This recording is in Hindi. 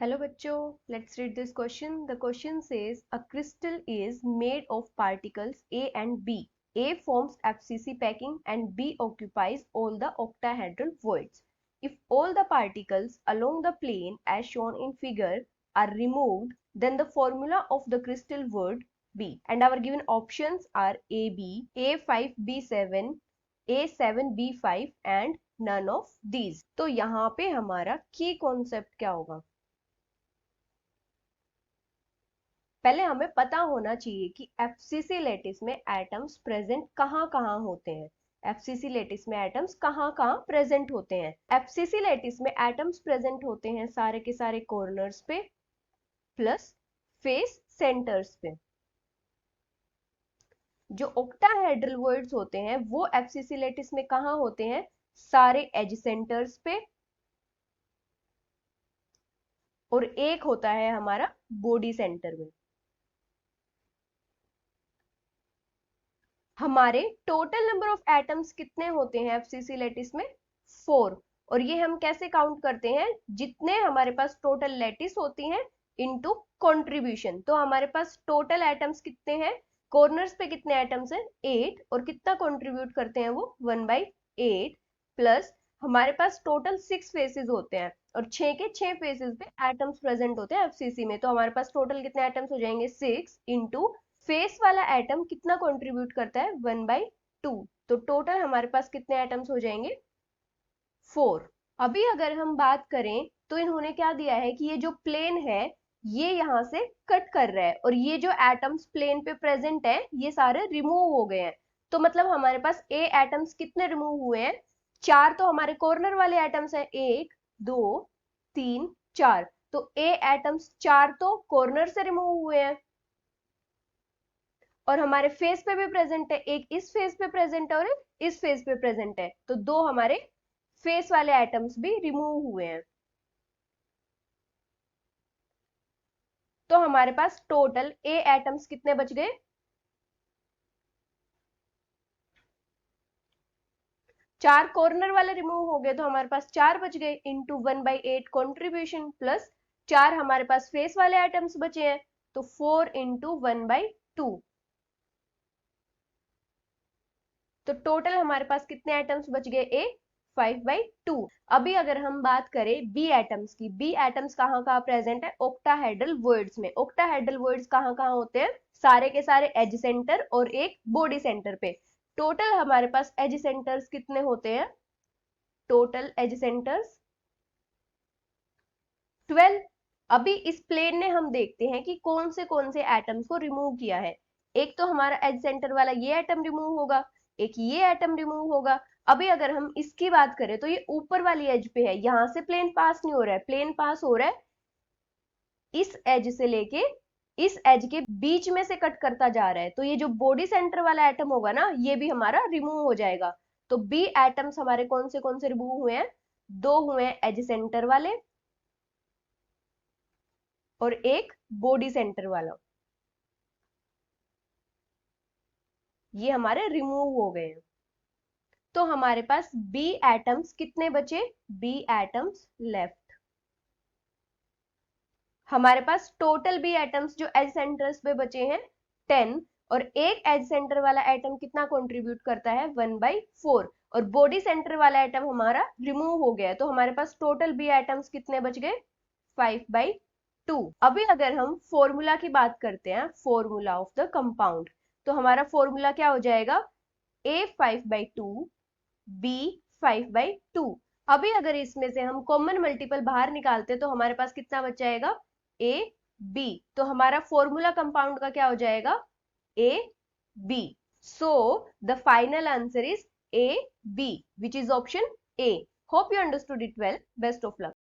Hello बच्चों, let's read this question. The question says a crystal is made of particles A and B. A forms FCC packing and B occupies all the octahedral voids. If all the particles along the plane as shown in figure are removed, then the formula of the crystal would be. And our given options are AB, A5B7, A7B5 and none of these. तो यहाँ पे हमारा की कॉन्सेप्ट क्या होगा? पहले हमें पता होना चाहिए कि एफसीसी लैटिस में एटम्स प्रेजेंट कहाँ कहाँ होते हैं। एफसीसी लैटिस में एटम्स कहाँ कहाँ प्रेजेंट होते हैं। एफसीसी लैटिस में एटम्स प्रेजेंट होते हैं सारे के सारे कॉर्नर्स पे प्लस फेस सेंटर्स पे। जो ऑक्टाहेड्रल वर्ड्स होते हैं वो एफसीसी लैटिस में कहाँ होते हैं? सारे एज सेंटर्स पे, और एक होता है हमारा बॉडी सेंटर में। हमारे टोटल नंबर ऑफ एटम्स कितने होते हैं एफसीसी लैटिस में? 4। और ये हम कैसे काउंट करते हैं? जितने हमारे पास टोटल लैटिस होती हैं इनटू कंट्रीब्यूशन। तो हमारे पास टोटल एटम्स कितने हैं? कॉर्नर्स पे कितने एटम्स हैं? 8। और कितना कंट्रीब्यूट करते हैं वो? 1/8 प्लस हमारे पास टोटल 6 फेसेस होते हैं और 6 के 6 फेसेस पे एटम्स प्रेजेंट होते हैं एफसीसी में। तो हमारे पास टोटल कितने एटम्स हो जाएंगे? 6 इंटू फेस वाला एटम कितना कंट्रीब्यूट करता है? 1/2। तो टोटल हमारे पास कितने एटम्स हो जाएंगे? 4। अभी अगर हम बात करें तो इन्होंने क्या दिया है कि ये जो प्लेन है ये यहाँ से कट कर रहा है और ये जो एटम्स प्लेन पे प्रेजेंट है ये सारे रिमूव हो गए हैं। तो मतलब हमारे पास ए एटम्स कितने रिमूव हुए हैं? 4 तो हमारे कॉर्नर वाले एटम्स हैं, 1 2 3 4। तो ए एटम्स 4 तो कॉर्नर से रिमूव हुए हैं और हमारे फेस पे भी प्रेजेंट है, एक इस फेस पे प्रेजेंट है और एक इस फेस पे प्रेजेंट है। तो 2 हमारे फेस वाले एटम्स भी रिमूव हुए हैं। तो हमारे पास टोटल ए एटम्स कितने बच गए? 4 कॉर्नर वाले रिमूव हो गए तो हमारे पास 4 बच गए इंटू 1/8 कॉन्ट्रीब्यूशन प्लस 4 हमारे पास फेस वाले एटम्स बचे हैं तो 4 इंटू 1/2। तो टोटल हमारे पास कितने एटम्स बच गए? ए 5/2। अभी अगर हम बात करें बी एटम्स की, बी एटम्स कहाँ कहाँ प्रेजेंट है? ऑक्टाहेड्रल वर्ड्स में। ऑक्टाहेड्रल वर्ड्स कहाँ कहाँ होते हैं? सारे के सारे एज सेंटर और एक बॉडी सेंटर पे। टोटल हमारे पास एज सेंटर्स कितने होते हैं? Total edge centres 12। अभी इस प्लेन ने हम देखते हैं कि कौन से एटम्स को रिमूव किया है। एक तो हमारा एज सेंटर वाला ये एटम रिमूव होगा, एक ये एटम रिमूव होगा। अभी अगर हम इसकी बात करें तो ये ऊपर वाली एज पे है, यहां से प्लेन पास नहीं हो रहा है, प्लेन पास हो रहा है इस एज से लेके इस एज के बीच में से कट करता जा रहा है। तो ये जो बॉडी सेंटर वाला एटम होगा ना ये भी हमारा रिमूव हो जाएगा। तो बी एटम्स हमारे कौन से रिमूव हुए हैं? 2 हुए हैं एज सेंटर वाले और एक बॉडी सेंटर वाला, ये हमारे रिमूव हो गए हैं। तो हमारे पास बी एटम्स कितने बचे? B atoms left. हमारे पास टोटल बी एटम्स जो एज सेंटर्स पे बचे हैं 10 और एक एज सेंटर वाला एटम कितना कंट्रीब्यूट करता है? 1/4 और बॉडी सेंटर वाला एटम हमारा रिमूव हो गया है। तो हमारे पास टोटल बी एटम्स कितने बच गए? 5/2। अभी अगर हम फॉर्मूला की बात करते हैं, फॉर्मूला ऑफ द कंपाउंड, तो हमारा फॉर्मूला क्या हो जाएगा? A5/2 B5/2। अभी अगर इसमें से हम कॉमन मल्टीपल बाहर निकालते तो हमारे पास कितना बच जाएगा? A B. तो हमारा फॉर्मूला कंपाउंड का क्या हो जाएगा? A B. So the final answer is A B, which is option A. Hope you understood it well. Best of luck.